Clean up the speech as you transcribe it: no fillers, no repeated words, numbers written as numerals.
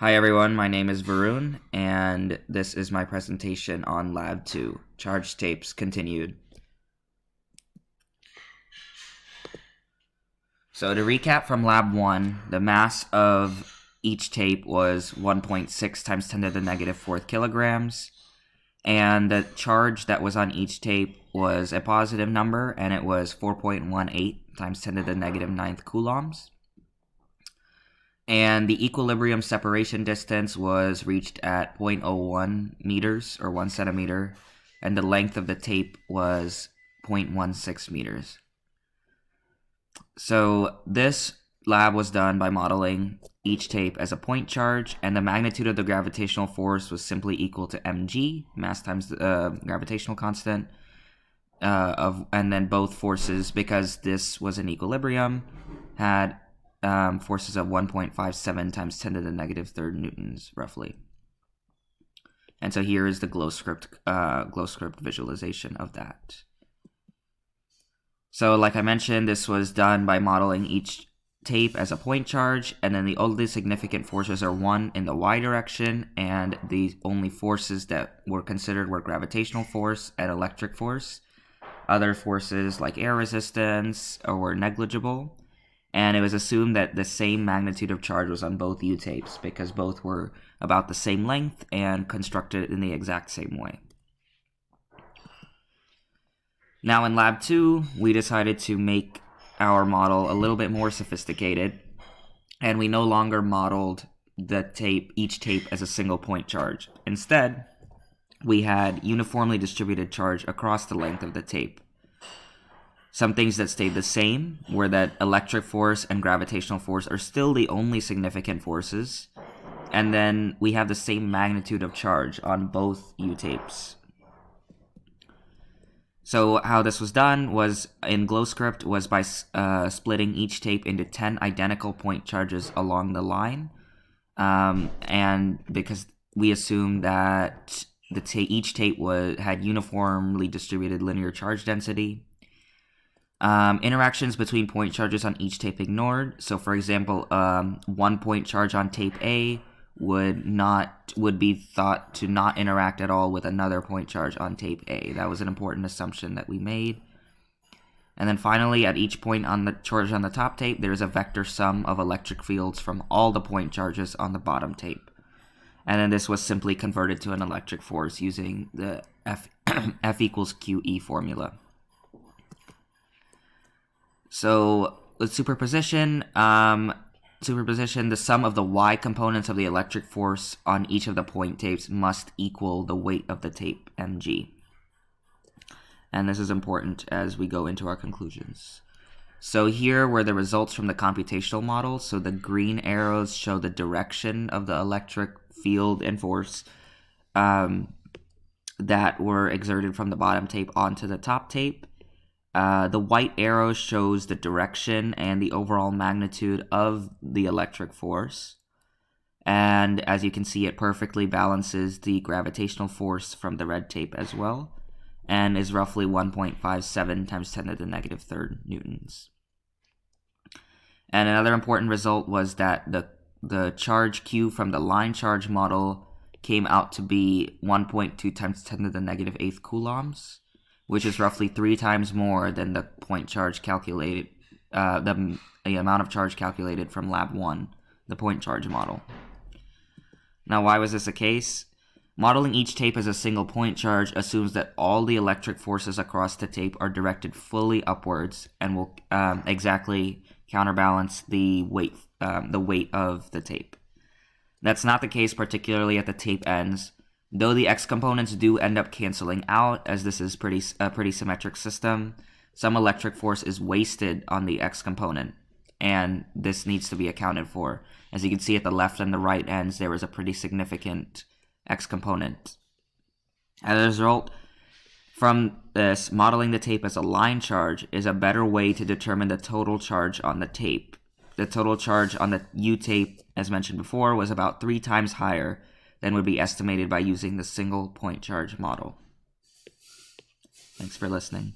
Hi everyone, my name is Varun, and this is my presentation on Lab 2, Charge Tapes Continued. So to recap from Lab 1, the mass of each tape was 1.6 times 10 to the negative 4th kilograms, and the charge that was on each tape was a positive number, and it was 4.18 times 10 to the negative 9th coulombs. And the equilibrium separation distance was reached at 0.01 meters or 1 centimeter, and the length of the tape was 0.16 meters. So this lab was done by modeling each tape as a point charge, and the magnitude of the gravitational force was simply equal to mg, mass times the gravitational constant, and then both forces, because this was an equilibrium, had forces of 1.57 times 10 to the negative 3rd newtons, roughly. And so here is the Glowscript visualization of that. So like I mentioned, this was done by modeling each tape as a point charge, and then the only significant forces are one in the y direction, and the only forces that were considered were gravitational force and electric force. Other forces like air resistance were negligible. And it was assumed that the same magnitude of charge was on both U-tapes because both were about the same length and constructed in the exact same way. Now in Lab 2, we decided to make our model a little bit more sophisticated, and we no longer modeled each tape as a single point charge. Instead, we had uniformly distributed charge across the length of the tape. Some things that stayed the same were that electric force and gravitational force are still the only significant forces, and then we have the same magnitude of charge on both U-tapes. So how this was done was in Glowscript was by splitting each tape into 10 identical point charges along the line, and because we assumed that each tape had uniformly distributed linear charge density. Interactions between point charges on each tape ignored. So for example, one point charge on tape A would be thought to not interact at all with another point charge on tape A. That was an important assumption that we made. And then finally, at each point on the charge on the top tape, there is a vector sum of electric fields from all the point charges on the bottom tape. And then this was simply converted to an electric force using the F equals QE formula. So with superposition, the sum of the y components of the electric force on each of the point tapes must equal the weight of the tape, mg. And this is important as we go into our conclusions. So here were the results from the computational model. So the green arrows show the direction of the electric field and force that were exerted from the bottom tape onto the top tape. The white arrow shows the direction and the overall magnitude of the electric force. And as you can see, it perfectly balances the gravitational force from the red tape as well, and is roughly 1.57 times 10 to the negative 3rd newtons. And another important result was that the charge Q from the line charge model came out to be 1.2 times 10 to the negative 8th coulombs, which is roughly 3 times more than the point charge calculated, the amount of charge calculated from Lab 1, the point charge model. Now, why was this the case? Modeling each tape as a single point charge assumes that all the electric forces across the tape are directed fully upwards and will exactly counterbalance the weight of the tape. That's not the case, particularly at the tape ends, though the x components do end up canceling out, as this is a pretty symmetric system. Some electric force is wasted on the x component, and this needs to be accounted for. As you can see at the left and the right ends, there is a pretty significant x component. As a result, from this, modeling the tape as a line charge is a better way to determine the total charge on the tape. The total charge on the U tape, as mentioned before, was about 3 times higher than would be estimated by using the single point charge model. Thanks for listening.